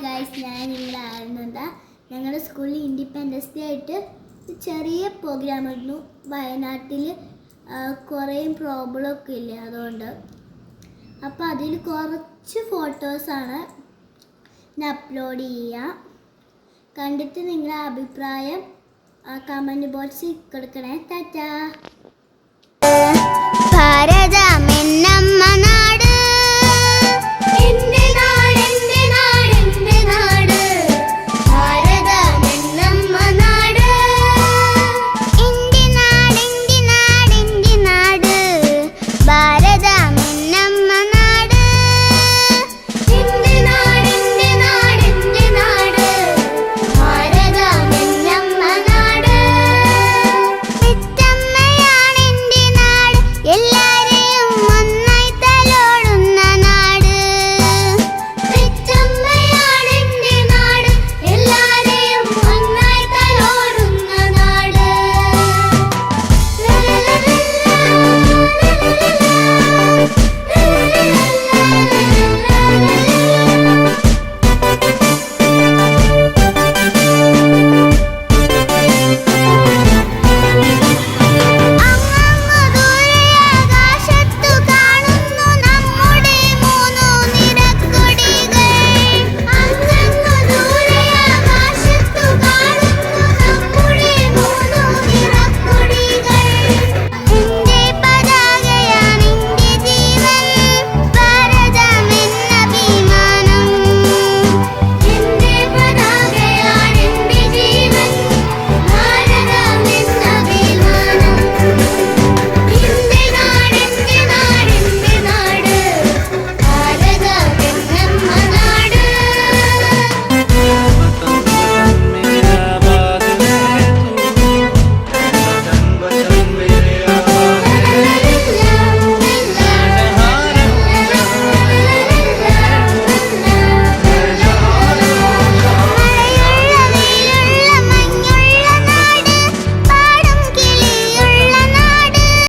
Guys, ഞാൻ ഇവിടെ ആയിരുന്നത് ഞങ്ങളുടെ സ്കൂളിൽ ഇൻഡിപെൻഡൻസ് ഡേ ആയിട്ട് ചെറിയ പ്രോഗ്രാം ആയിരുന്നു. വയനാട്ടിൽ കുറേ പ്രോബ്ലമൊക്കെ ഇല്ലേ, അതുകൊണ്ട് അപ്പോൾ അതിൽ കുറച്ച് ഫോട്ടോസാണ് ഞാൻ അപ്ലോഡ് ചെയ്യുക. കണ്ടിട്ട് നിങ്ങളുടെ അഭിപ്രായം കമൻറ്റ് ബോക്സിൽ കൊടുക്കണേ. ടാറ്റാ.